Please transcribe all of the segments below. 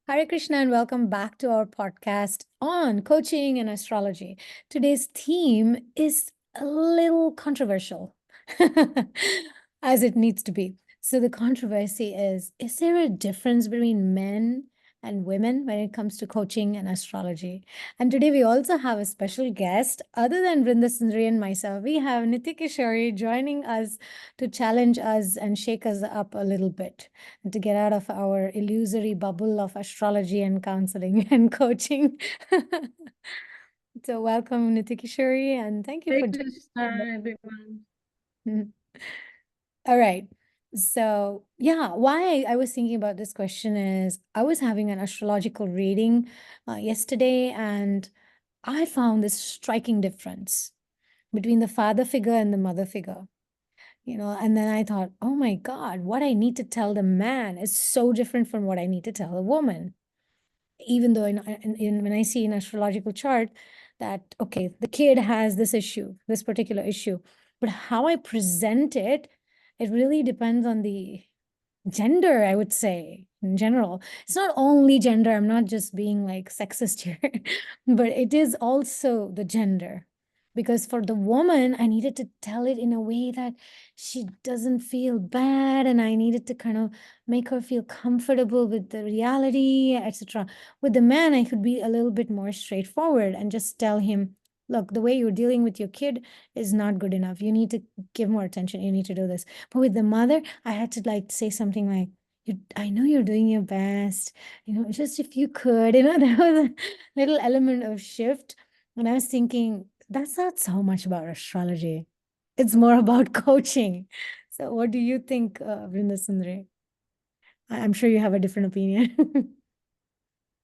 Hare Krishna, and welcome back to our podcast on coaching and astrology. Today's theme is a little controversial, as it needs to be. So, the controversy is there a difference between men and women when it comes to coaching and astrology? And today we also have a special guest. Other than Vrinda Sundari and myself, we have Niti Kishori joining us to challenge us and shake us up a little bit and to get out of our illusory bubble of astrology and counseling and coaching. So welcome, Niti Kishori, and thank you Hare for Krishna, everyone. joining. All right. So yeah, why I was thinking about this question is I was having an astrological reading yesterday, and I found this striking difference between the father figure and the mother figure. And then I thought, oh my God, what I need to tell the man is so different from what I need to tell a woman. Even though when I see an astrological chart that, okay, the kid has this issue, this particular issue, but how I present it, it really depends on the gender, I would say, in general. It's not only gender, I'm not just being like sexist here, but it is also the gender. Because for the woman, I needed to tell it in a way that she doesn't feel bad, and I needed to kind of make her feel comfortable with the reality, etc. With the man, I could be a little bit more straightforward and just tell him, look, the way you're dealing with your kid is not good enough. You need to give more attention. You need to do this. But with the mother, I had to like say something like, I know you're doing your best, just if you could, there was a little element of shift. And I was thinking, that's not so much about astrology. It's more about coaching. So what do you think, Vrinda Sundari? I'm sure you have a different opinion.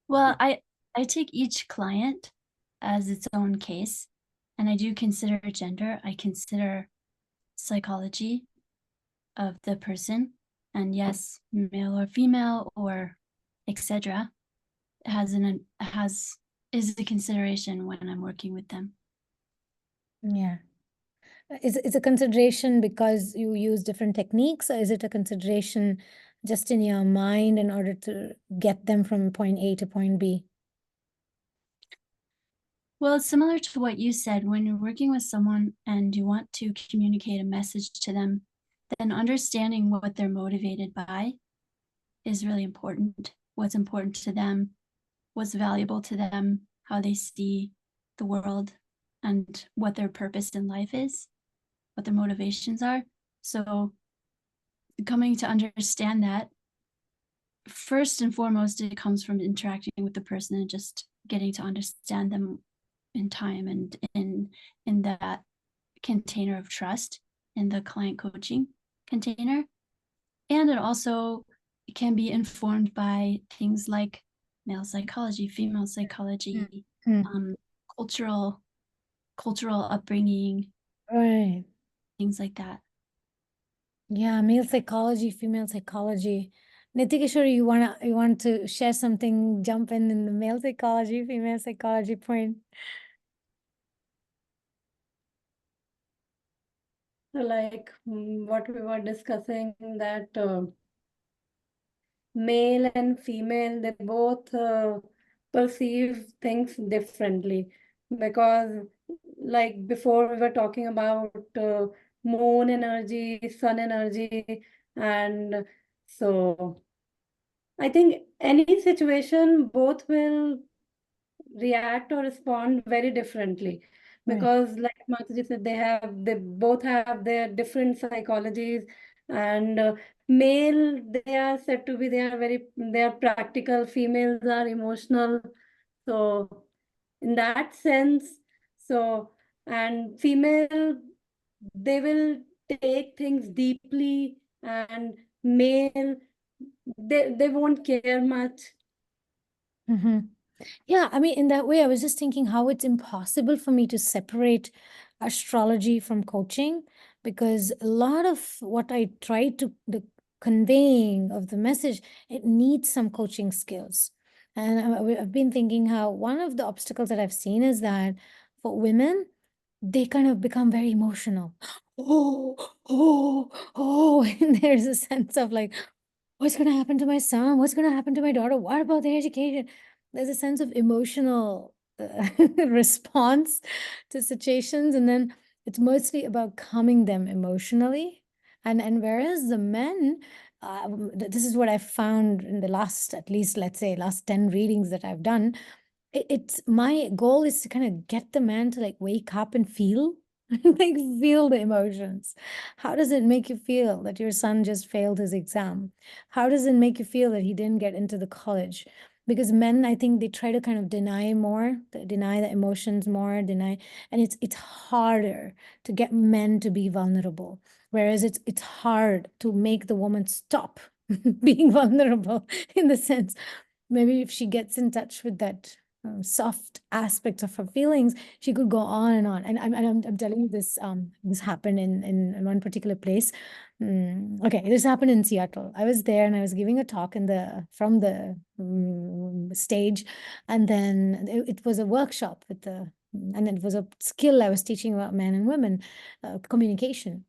Well, I take each client as its own case, and I do consider gender. I consider psychology of the person, and yes, male or female or etc. Is a consideration when I'm working with them. Yeah. Is a consideration because you use different techniques, or is it a consideration just in your mind in order to get them from point A to point B? Well, it's similar to what you said. When you're working with someone and you want to communicate a message to them, then understanding what they're motivated by is really important. What's important to them, what's valuable to them, how they see the world, and what their purpose in life is, what their motivations are. So coming to understand that, first and foremost, it comes from interacting with the person and just getting to understand them in time and in that container of trust, in the client coaching container. And it also can be informed by things like male psychology, female psychology, Mm-hmm. cultural upbringing, Right. things like that. Yeah, male psychology, female psychology. Nitikishori, you want to share something, jump in the male psychology, female psychology point? So, like what we were discussing, that male and female, they both perceive things differently. Because, like before, we were talking about moon energy, sun energy, and so I think any situation, both will react or respond very differently, Right. because like Mataji said, they both have their different psychologies. And male, they are said to be, they are practical, females are emotional. So in that sense, so, and female, they will take things deeply, and male, they won't care much. Mm-hmm. Yeah, I mean, in that way, I was just thinking how it's impossible for me to separate astrology from coaching, because a lot of what I try to the conveying of the message, it needs some coaching skills. And I've been thinking how one of the obstacles that I've seen is that for women, they kind of become very emotional. Oh, oh, oh, and there's a sense of like, what's going to happen to my son? What's going to happen to my daughter? What about their education? There's a sense of emotional response to situations. And then it's mostly about calming them emotionally. And whereas the men, this is what I found in the last, at least, let's say, last 10 readings that I've done. It's my goal is to kind of get the man to like wake up and feel, like feel the emotions. How does it make you feel that your son just failed his exam? How does it make you feel that he didn't get into the college? Because men, I think they try to kind of deny more, deny the emotions more, deny, and it's harder to get men to be vulnerable. Whereas it's hard to make the woman stop being vulnerable, in the sense, maybe if she gets in touch with that soft aspects of her feelings, she could go on and on. And I'm telling you this, this happened in one particular place. Okay, this happened in Seattle. I was there and I was giving a talk from the stage, and then it was a workshop and it was a skill I was teaching about men and women communication.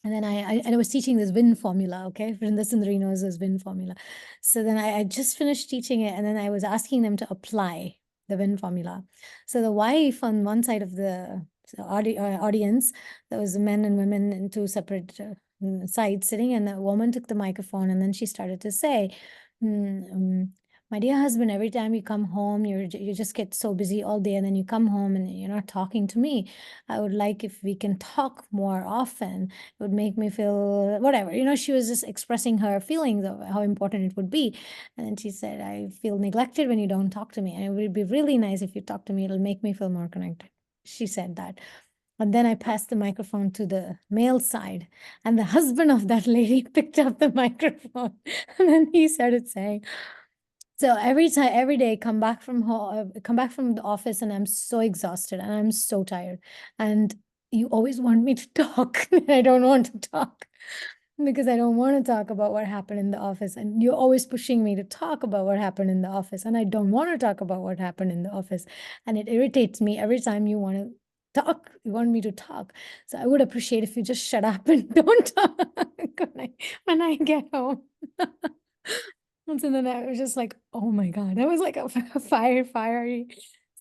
And then I was teaching this WIN formula, okay? Vrinda Sundari knows this WIN formula. So then I just finished teaching it, and then I was asking them to apply the WIN formula. So the wife on one side of the audience, there was men and women in two separate sides sitting, and the woman took the microphone, and then she started to say, my dear husband, every time you come home, you just get so busy all day, and then you come home and you're not talking to me. I would like if we can talk more often. It would make me feel whatever. She was just expressing her feelings of how important it would be. And then she said, I feel neglected when you don't talk to me. And it would be really nice if you talk to me. It'll make me feel more connected. She said that. And then I passed the microphone to the male side, and the husband of that lady picked up the microphone. And then he started saying, so every day, come back from the office, and I'm so exhausted and I'm so tired. And you always want me to talk. I don't want to talk because I don't want to talk about what happened in the office. And you're always pushing me to talk about what happened in the office. And I don't want to talk about what happened in the office. And it irritates me every time you want to talk. You want me to talk. So I would appreciate if you just shut up and don't talk when I get home. And so then I was just like, oh my God, that was like a fiery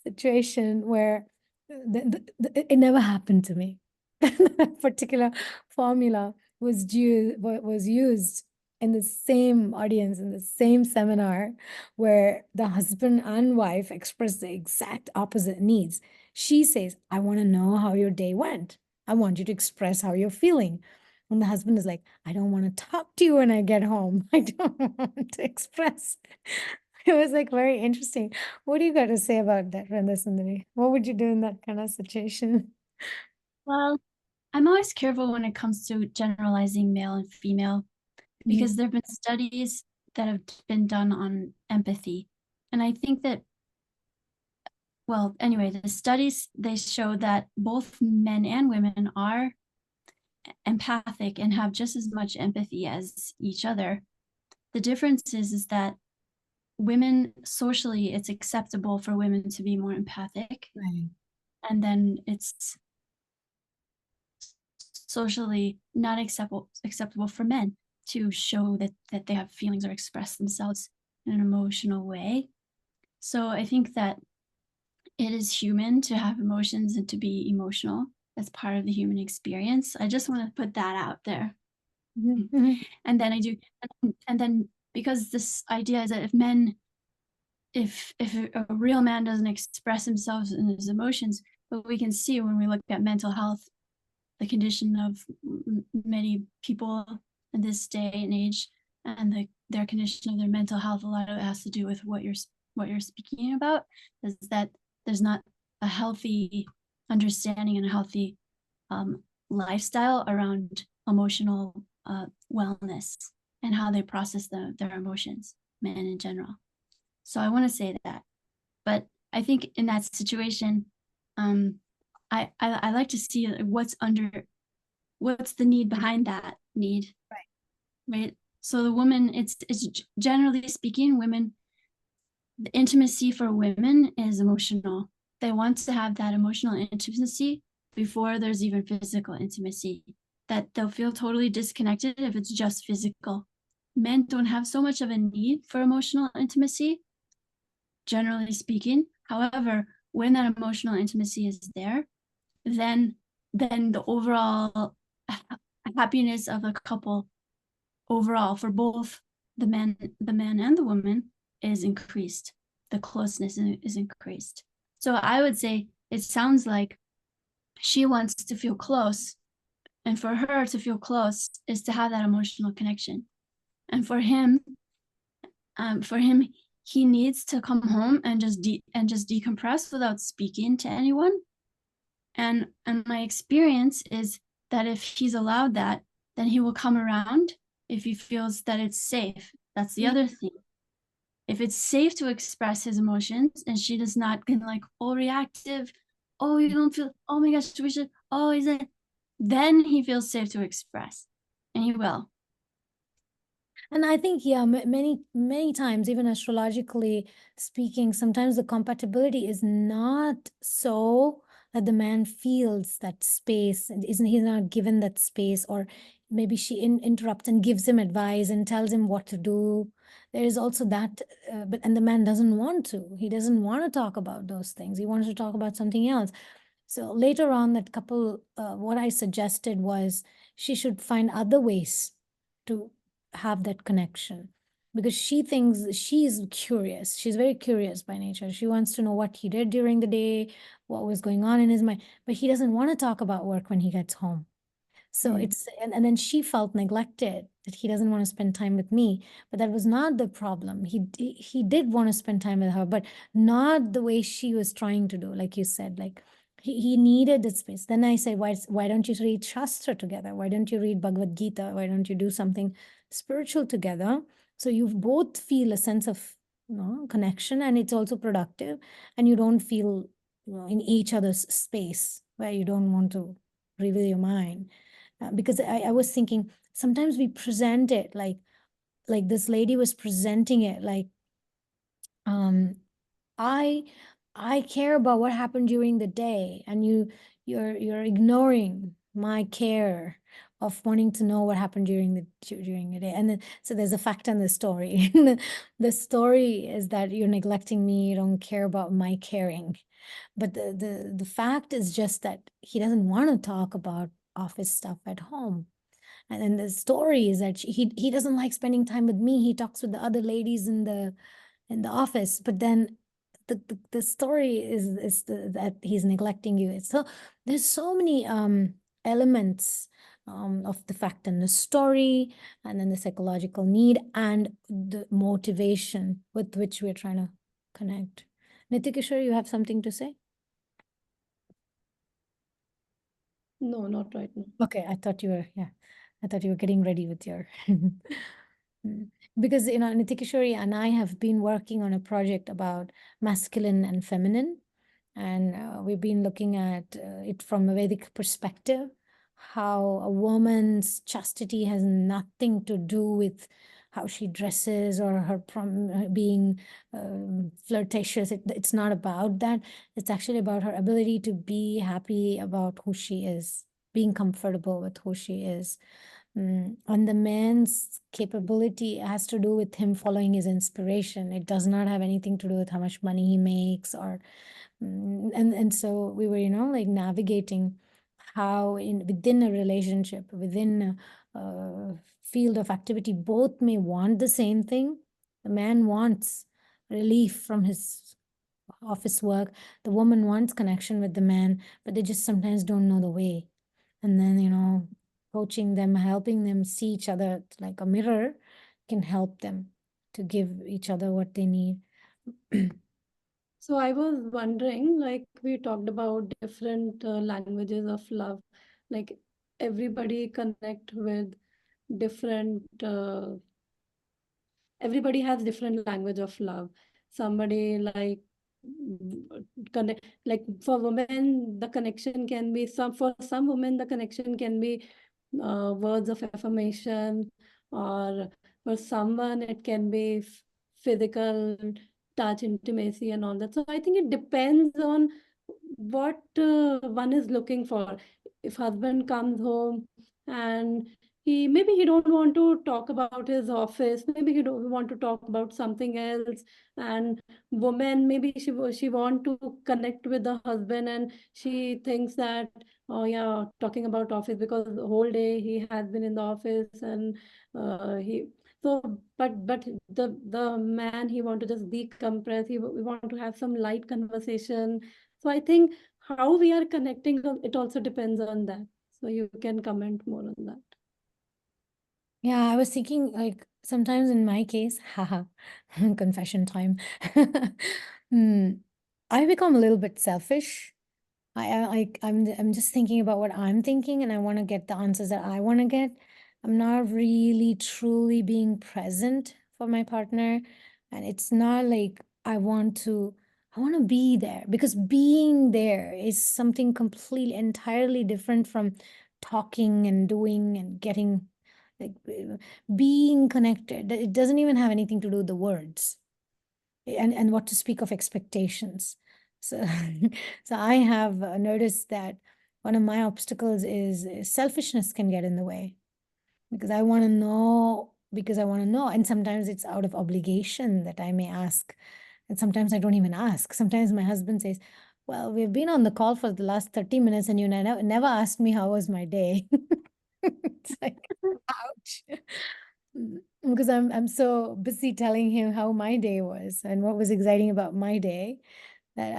situation where it never happened to me. That particular formula was used in the same audience, in the same seminar, where the husband and wife express the exact opposite needs. She says, I want to know how your day went. I want you to express how you're feeling. And the husband is like, I don't want to talk to you when I get home. I don't want to express. It was like very interesting. What do you got to say about that, Vrinda Sundari? What would you do in that kind of situation? Well, I'm always careful when it comes to generalizing male and female, because there have been studies that have been done on empathy. And I think that, well, anyway, the studies, they show that both men and women are empathic and have just as much empathy as each other. The difference is that women, socially, it's acceptable for women to be more empathic. Right. And then it's socially not acceptable for men to show that they have feelings or express themselves in an emotional way. So I think that it is human to have emotions and to be emotional. That's part of the human experience. I just want to put that out there. And then I do, and then because this idea is that if a real man doesn't express himself and his emotions, but we can see when we look at mental health, the condition of many people in this day and age, and their condition of their mental health, a lot of it has to do with what you're speaking about, is that there's not a healthy understanding and a healthy lifestyle around emotional wellness and how they process their emotions, men in general. So I want to say that. But I think in that situation, I like to see what's the need behind that need. Right. So the woman, it's generally speaking, women, the intimacy for women is emotional. They want to have that emotional intimacy before there's even physical intimacy, that they'll feel totally disconnected if it's just physical. men don't have so much of a need for emotional intimacy, generally speaking. However, when that emotional intimacy is there, then the overall happiness of a couple overall for both the man and the woman is increased. The closeness is increased. So I would say it sounds like she wants to feel close, and for her to feel close is to have that emotional connection. And for him, he needs to come home and just decompress without speaking to anyone. And my experience is that if he's allowed that, then he will come around if he feels that it's safe. That's the other thing. If it's safe to express his emotions and she does not get like all reactive, oh, you don't feel, oh my gosh, we should, oh, is it? Then he feels safe to express, and he will. And I think, yeah, many times, even astrologically speaking, sometimes the compatibility is not so that the man feels that space, and he's not given that space, or maybe she interrupts and gives him advice and tells him what to do. There is also that, and the man doesn't want to. He doesn't want to talk about those things. He wants to talk about something else. So later on, that couple, what I suggested was she should find other ways to have that connection, because she thinks she's curious. She's very curious by nature. She wants to know what he did during the day, what was going on in his mind, but he doesn't want to talk about work when he gets home. So it's, and then she felt neglected, that he doesn't want to spend time with me, but that was not the problem. He did want to spend time with her, but not the way she was trying to do, like you said, like he needed the space. Then I said, why don't you read Shastra together? Why don't you read Bhagavad Gita? Why don't you do something spiritual together? So you both feel a sense of, connection, and it's also productive, and you don't feel, in each other's space where you don't want to reveal your mind. Because I was thinking, sometimes we present it like this lady was presenting it like, I care about what happened during the day, and you're ignoring my care of wanting to know what happened during the day. And then, so there's a fact in the story. The story is that you're neglecting me, you don't care about my caring. But the fact is just that he doesn't want to talk about office stuff at home. And then the story is that he doesn't like spending time with me. He talks with the other ladies in the office, but then the story is that he's neglecting you. So there's so many elements of the fact and the story, and then the psychological need and the motivation with which we're trying to connect. Nitikishore, you have something to say? No, not right now. Okay, I thought you were getting ready with your because Nitikishore and I have been working on a project about masculine and feminine, and we've been looking at it from a Vedic perspective, how a woman's chastity has nothing to do with how she dresses or her being flirtatious. It's not about that. It's actually about her ability to be happy about who she is, being comfortable with who she is. And the man's capability has to do with him following his inspiration. It does not have anything to do with how much money he makes, or and so we were, like navigating how within a relationship, within a field of activity, both may want the same thing. The man wants relief from his office work. The woman wants connection with the man, but they just sometimes don't know the way. And then, coaching them, helping them see each other like a mirror can help them to give each other what they need. So I was wondering, like we talked about different languages of love, like everybody connect with different, everybody has different language of love. Somebody like connect, like for women, the connection can be for some women, the connection can be words of affirmation, or for someone it can be physical touch, intimacy, and all that. So I think it depends on what one is looking for. If husband comes home and maybe he don't want to talk about his office, maybe he don't want to talk about something else. And woman, maybe she want to connect with the husband, and she thinks that, oh yeah, talking about office, because the whole day he has been in the office. And he so but the man, he want to just decompress, we want to have some light conversation. So I think how we are connecting, it also depends on that. So you can comment more on that. Yeah, I was thinking like sometimes in my case, haha, confession time. I become a little bit selfish. I'm just thinking about what I'm thinking, and I want to get the answers that I want to get. I'm not really truly being present for my partner, and it's not like I want to be there, because being there is something completely entirely different from talking and doing and getting, like, being connected. It doesn't even have anything to do with the words, and what to speak of expectations. So, so I have noticed that one of my obstacles is selfishness can get in the way, because I want to know, and sometimes it's out of obligation that I may ask, and sometimes I don't even ask. Sometimes my husband says, "Well, we've been on the call for the last 30 minutes, and you never asked me how was my day." It's like, ouch. Because I'm so busy telling him how my day was and what was exciting about my day, that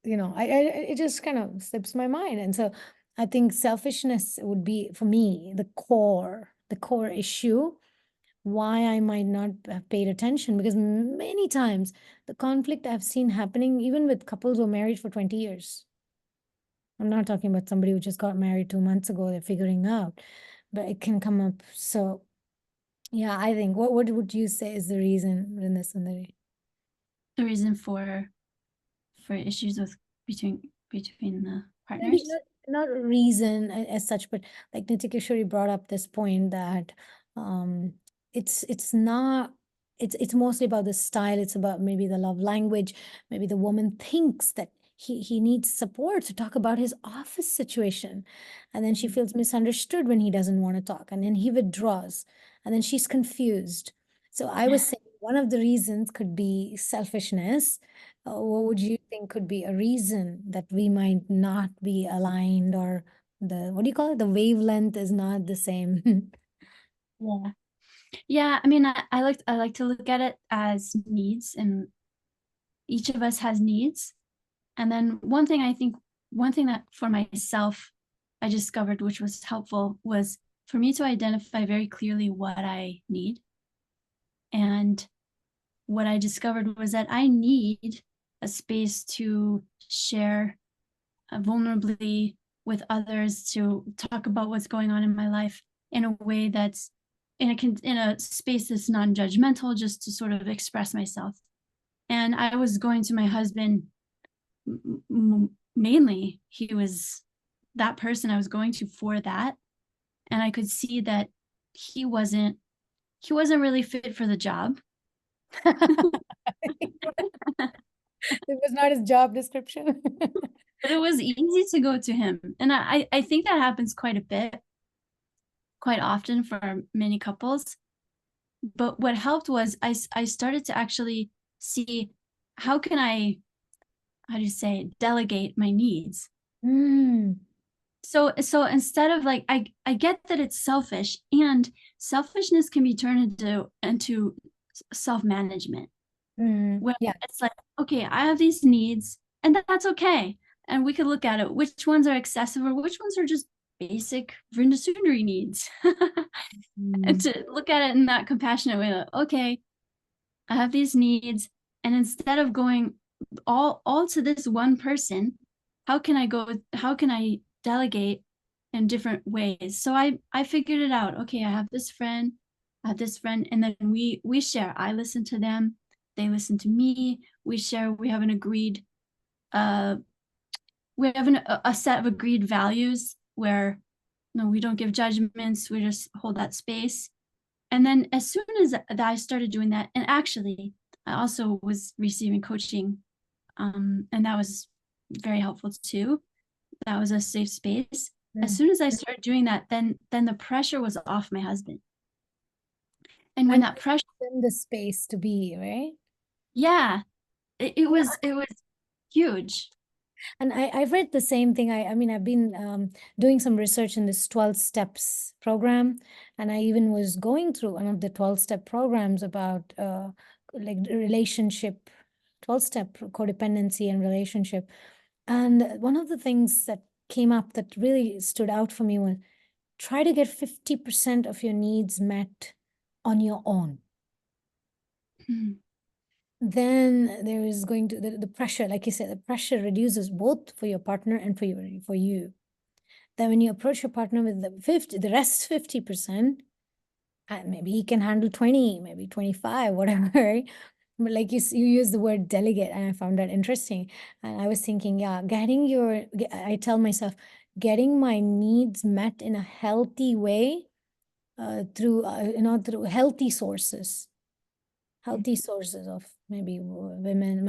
it just kind of slips my mind. And so I think selfishness would be, for me, the core issue why I might not have paid attention, because many times the conflict I've seen happening even with couples who are married for 20 years. I'm not talking about somebody who just got married 2 months ago, they're figuring out, but it can come up. So yeah, I think, what would you say is the reason in this, Sundari? The reason for issues with between the Maybe partners. not a reason as such, but like Nitikeshwari brought up this point that it's not, it's mostly about the style. It's about maybe the love language. Maybe the woman thinks that he needs support to talk about his office situation, and then she feels misunderstood when he doesn't want to talk, and then he withdraws, and then she's confused. So I was saying one of the reasons could be selfishness. What would you think could be a reason that we might not be aligned, or what do you call it? The wavelength is not the same. Yeah. Yeah, I mean, I like to look at it as needs, and each of us has needs. And then one thing that for myself I discovered, which was helpful, was for me to identify very clearly what I need. And what I discovered was that I need a space to share vulnerably with others, to talk about what's going on in my life in a way that's in a space that's non-judgmental, just to sort of express myself. And I was going to my husband mainly. He was that person I was going to for that. And I could see that he wasn't really fit for the job. It was not his job description. But it was easy to go to him. And I think that happens quite often for many couples. But what helped was I started to actually see, how can I, delegate my needs. So instead of, like, I get that it's selfish, and selfishness can be turned into self-management. Where Yeah. it's like, okay, I have these needs, and that's okay. And we could look at it, which ones are excessive or which ones are just basic Vrindasundari needs. And to look at it in that compassionate way, like, okay, I have these needs, and instead of going all to this one person, how can I delegate in different ways? So I figured it out. Okay, I have this friend, and then we share. I listen to them, they listen to me, we share. We have an agreed we have a set of agreed values where, no, we don't give judgments, we just hold that space. And then as soon as I started doing that, and actually I also was receiving coaching, and that was very helpful too. That was a safe space. As soon as I started doing that, then the pressure was off my husband. And when And that pressure, in the space to be, right? yeah, it was huge. And I've read the same thing. I mean, I've been doing some research in this 12 steps program, and I even was going through one of the 12-step programs about like the relationship, 12-step codependency and relationship. And one of the things that came up that really stood out for me was try to get 50% of your needs met on your own. Hmm. Then there is going to the pressure, like you said, the pressure reduces both for your partner and for you. Then when you approach your partner with the rest 50%, maybe he can handle 20, maybe 25, whatever. Right? But like you use the word delegate, and I found that interesting. And I was thinking, yeah, I tell myself, getting my needs met in a healthy way through through healthy sources of maybe women,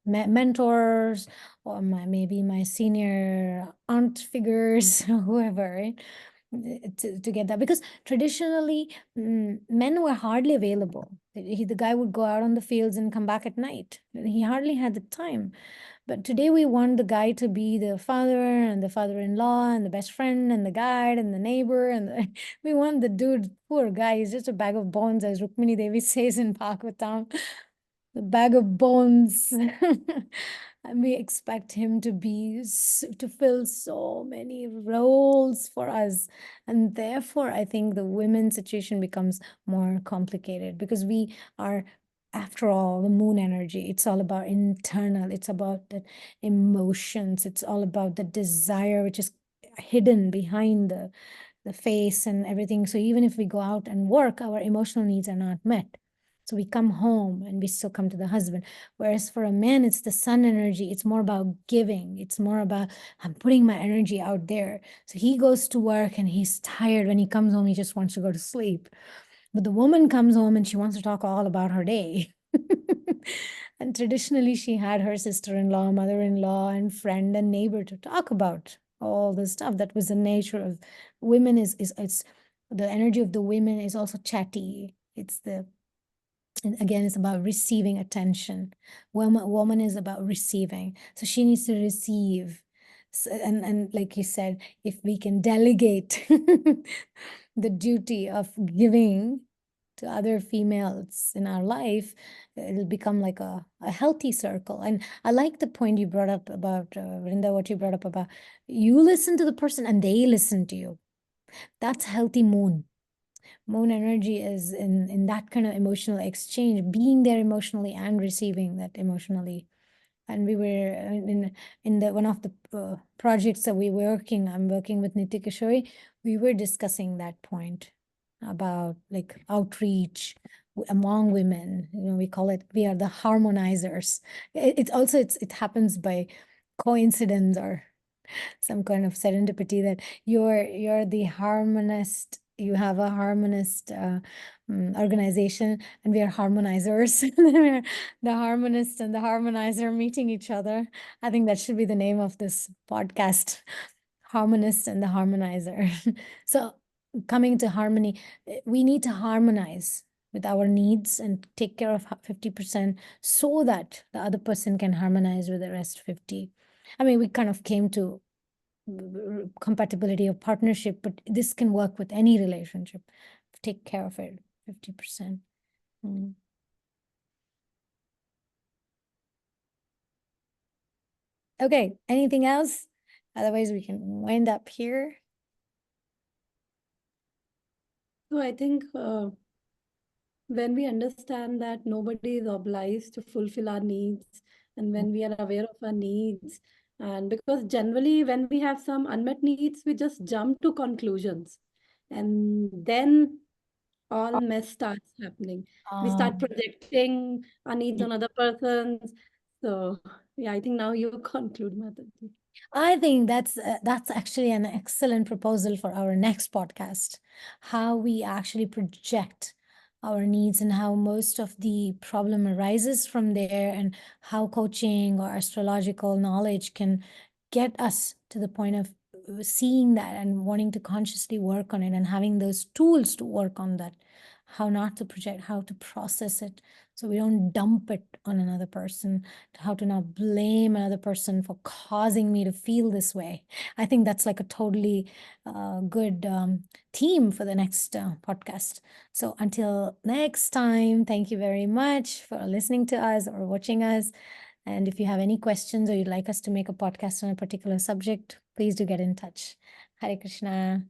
my mentors, or maybe my senior aunt figures, whoever, right? To get that, because traditionally men were hardly available. The guy would go out on the fields and come back at night. He hardly had the time. But today we want the guy to be the father and the father-in-law and the best friend and the guide and the neighbor, and we want the dude, poor guy, he's just a bag of bones, as Rukmini Devi says in Bhagavatam, the bag of bones. And we expect him to to fill so many roles for us. And therefore, I think the women's situation becomes more complicated, because we are, after all, the moon energy. It's all about internal, it's about the emotions, it's all about the desire, which is hidden behind the face and everything. So even if we go out and work, our emotional needs are not met. So we come home and we still come to the husband. Whereas for a man, it's the sun energy. It's more about giving. It's more about, I'm putting my energy out there. So he goes to work and he's tired. When he comes home, he just wants to go to sleep. But the woman comes home and she wants to talk all about her day. And traditionally, she had her sister-in-law, mother-in-law, and friend and neighbor to talk about all the stuff. That was the nature of women. It's the energy of the women is also chatty. And again, it's about receiving attention. Woman is about receiving. So she needs to receive. So, and like you said, if we can delegate the duty of giving to other females in our life, it'll become like a healthy circle. And I like the point you brought up about, Vrinda, what you brought up about you listen to the person and they listen to you. That's healthy moon. Moon energy is in that kind of emotional exchange, being there emotionally and receiving that emotionally. And we were in the one of the projects that I'm working with Nitya Kishori, we were discussing that point about like outreach among women. We call it, we are the harmonizers. It happens by coincidence or some kind of serendipity that you're the harmonist. You have a harmonist organization, and we are harmonizers. We're the harmonist and the harmonizer meeting each other. I think that should be the name of this podcast, harmonist and the harmonizer. So coming to harmony, we need to harmonize with our needs and take care of 50% so that the other person can harmonize with the rest 50. I mean, we kind of came to compatibility of partnership, but this can work with any relationship. Take care of it, 50%. Okay, anything else? Otherwise, we can wind up here. So I think when we understand that nobody is obliged to fulfill our needs, and when we are aware of our needs, and because generally when we have some unmet needs, we just jump to conclusions, and then all mess starts happening. We start projecting our needs on other persons. So yeah, I think now you conclude, Mataji. I think that's actually an excellent proposal for our next podcast, how we actually project our needs and how most of the problem arises from there, and how coaching or astrological knowledge can get us to the point of seeing that and wanting to consciously work on it and having those tools to work on that, how not to project, how to process it so we don't dump it on another person, how to not blame another person for causing me to feel this way. I think that's like a totally good theme for the next podcast. So until next time, thank you very much for listening to us or watching us. And if you have any questions or you'd like us to make a podcast on a particular subject, please do get in touch. Hare Krishna.